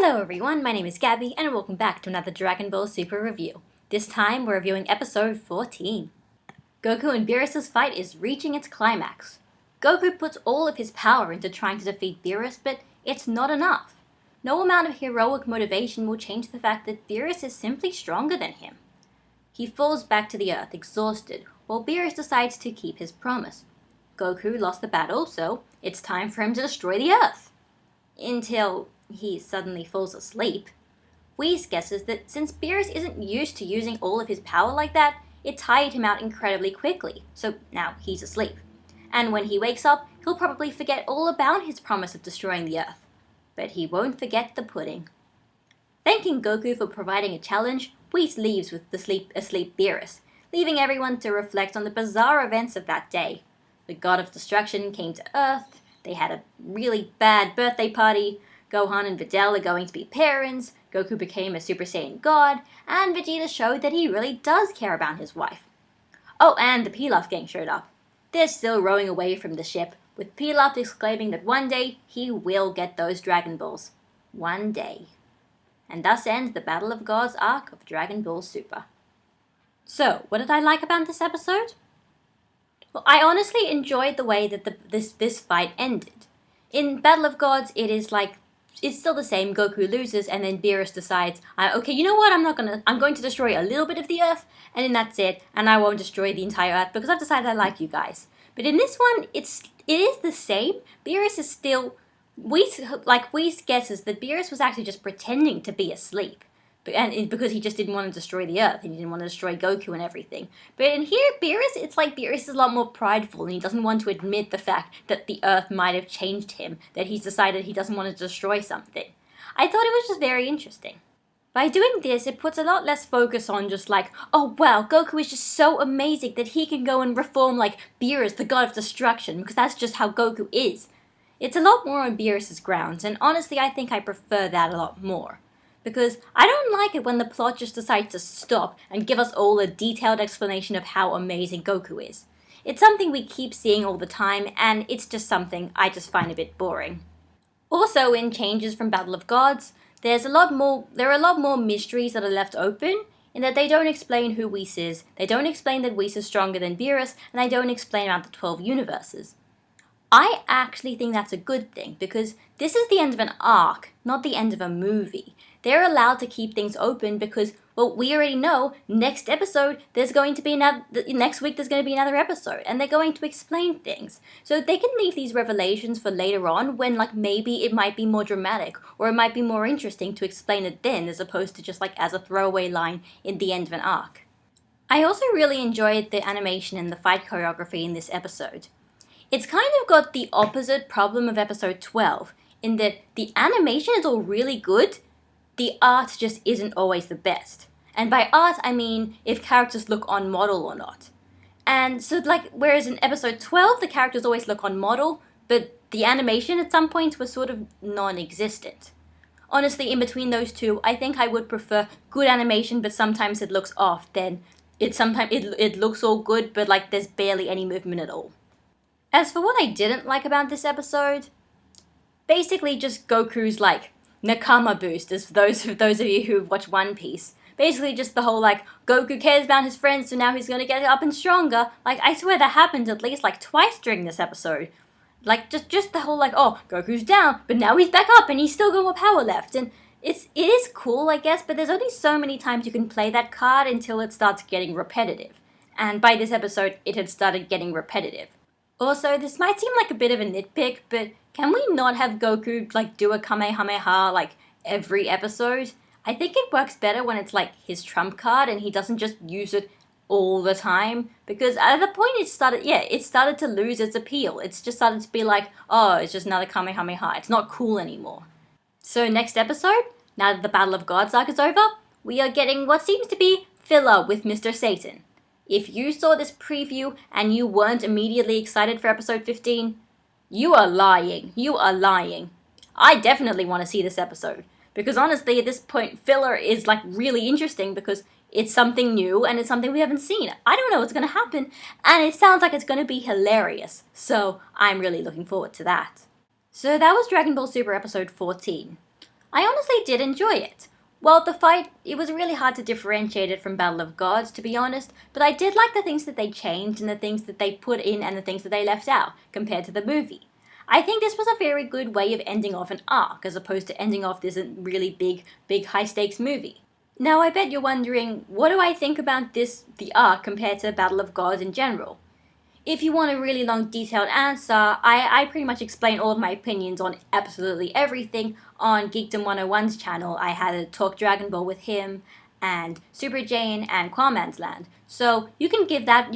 Hello everyone, my name is Gabby and welcome back to another Dragon Ball Super review. This time we're reviewing episode 14. Goku and Beerus' fight is reaching its climax. Goku puts all of his power into trying to defeat Beerus, but it's not enough. No amount of heroic motivation will change the fact that Beerus is simply stronger than him. He falls back to the earth exhausted, while Beerus decides to keep his promise. Goku lost the battle, so it's time for him to destroy the earth. Until he suddenly falls asleep. Whis guesses that since Beerus isn't used to using all of his power like that, it tired him out incredibly quickly, so now he's asleep. And when he wakes up, he'll probably forget all about his promise of destroying the Earth. But he won't forget the pudding. Thanking Goku for providing a challenge, Whis leaves with the asleep Beerus, leaving everyone to reflect on the bizarre events of that day. The god of destruction came to Earth, they had a really bad birthday party, Gohan and Videl are going to be parents, Goku became a Super Saiyan God, and Vegeta showed that he really does care about his wife. Oh, and the Pilaf gang showed up. They're still rowing away from the ship, with Pilaf exclaiming that one day he will get those Dragon Balls. One day. And thus ends the Battle of Gods arc of Dragon Ball Super. So, what did I like about this episode? Well, I honestly enjoyed the way that this fight ended. In Battle of Gods, it's still the same. Goku loses, and then Beerus decides, okay, you know what? I'm going to destroy a little bit of the Earth, and then that's it. And I won't destroy the entire Earth because I've decided I like you guys. But in this one, it is the same. Beerus is still, Whis guesses that Beerus was actually just pretending to be asleep, because he just didn't want to destroy the Earth, and he didn't want to destroy Goku and everything. But in here, it's like Beerus is a lot more prideful, and he doesn't want to admit the fact that the Earth might have changed him, that he's decided he doesn't want to destroy something. I thought it was just very interesting. By doing this, it puts a lot less focus on just like, oh wow, Goku is just so amazing that he can go and reform like Beerus, the god of destruction, because that's just how Goku is. It's a lot more on Beerus' grounds, and honestly I think I prefer that a lot more. Because I don't like it when the plot just decides to stop and give us all a detailed explanation of how amazing Goku is. It's something we keep seeing all the time, and it's just something I just find a bit boring. Also, in changes from Battle of Gods, there are a lot more mysteries that are left open, in that they don't explain who Whis is, they don't explain that Whis is stronger than Beerus, and they don't explain about the 12 universes. I actually think that's a good thing, because this is the end of an arc, not the end of a movie. They're allowed to keep things open because, well, we already know next week there's going to be another episode, and they're going to explain things. So they can leave these revelations for later on when, maybe it might be more dramatic, or it might be more interesting to explain it then, as opposed to just, as a throwaway line in the end of an arc. I also really enjoyed the animation and the fight choreography in this episode. It's kind of got the opposite problem of episode 12, in that the animation is all really good, the art just isn't always the best. And by art, I mean if characters look on model or not. And so, whereas in episode 12, the characters always look on model, but the animation at some points was sort of non-existent. Honestly, in between those two, I think I would prefer good animation, but sometimes it looks off, then it looks all good, but there's barely any movement at all. As for what I didn't like about this episode, basically just Goku's Nakama boost, as for those of you who've watched One Piece. Basically just the whole Goku cares about his friends, so now he's gonna get up and stronger. I swear that happened at least twice during this episode. Just the whole oh, Goku's down, but now he's back up and he's still got more power left. And it is cool, I guess, but there's only so many times you can play that card until it starts getting repetitive. And by this episode, it had started getting repetitive. Also, this might seem like a bit of a nitpick, but can we not have Goku, do a Kamehameha, every episode? I think it works better when it's, his trump card and he doesn't just use it all the time. Because at the point it started to lose its appeal. It's just started to be oh, it's just another Kamehameha. It's not cool anymore. So next episode, now that the Battle of Gods arc is over, we are getting what seems to be filler with Mr. Satan. If you saw this preview and you weren't immediately excited for episode 15, you are lying. You are lying. I definitely want to see this episode. Because honestly, at this point, filler is really interesting because it's something new and it's something we haven't seen. I don't know what's going to happen, and it sounds like it's going to be hilarious. So I'm really looking forward to that. So that was Dragon Ball Super episode 14. I honestly did enjoy it. Well, the fight, it was really hard to differentiate it from Battle of Gods, to be honest, but I did like the things that they changed and the things that they put in and the things that they left out compared to the movie. I think this was a very good way of ending off an arc as opposed to ending off this really big high stakes movie. Now, I bet you're wondering, what do I think about the arc compared to Battle of Gods in general? If you want a really long, detailed answer, I pretty much explain all of my opinions on absolutely everything on Geekdom 101's channel. I had a Talk Dragon Ball with him, and Super Jane, and Quaman's Land. So you can give that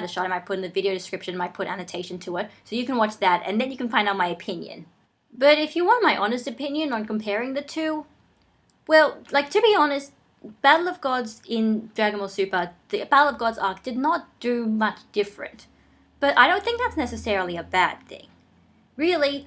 a shot. I might put in the video description, I might put annotation to it, so you can watch that, and then you can find out my opinion. But if you want my honest opinion on comparing the two, well, to be honest, Battle of Gods in Dragon Ball Super, the Battle of Gods arc did not do much different. But I don't think that's necessarily a bad thing. Really,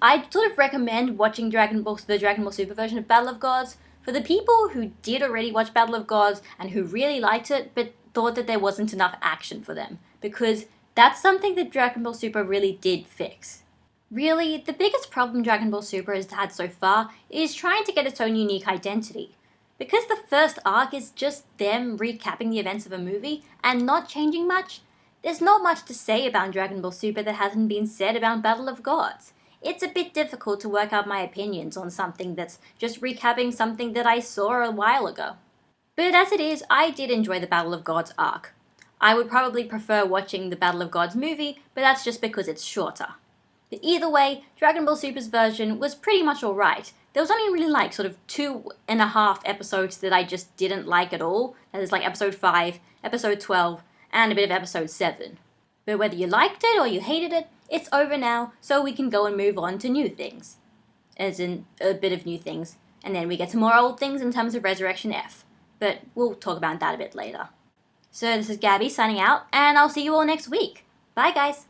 I'd sort of recommend watching the Dragon Ball Super version of Battle of Gods for the people who did already watch Battle of Gods and who really liked it but thought that there wasn't enough action for them, because that's something that Dragon Ball Super really did fix. Really, the biggest problem Dragon Ball Super has had so far is trying to get its own unique identity. Because the first arc is just them recapping the events of a movie and not changing much, there's not much to say about Dragon Ball Super that hasn't been said about Battle of Gods. It's a bit difficult to work out my opinions on something that's just recapping something that I saw a while ago. But as it is, I did enjoy the Battle of Gods arc. I would probably prefer watching the Battle of Gods movie, but that's just because it's shorter. But either way, Dragon Ball Super's version was pretty much alright. There was only really sort of 2.5 episodes that I just didn't like at all. That is episode 5, episode 12, and a bit of episode 7. But whether you liked it or you hated it, it's over now, so we can go and move on to new things. As in, a bit of new things. And then we get to more old things in terms of Resurrection F. But we'll talk about that a bit later. So this is Gabby signing out, and I'll see you all next week. Bye guys!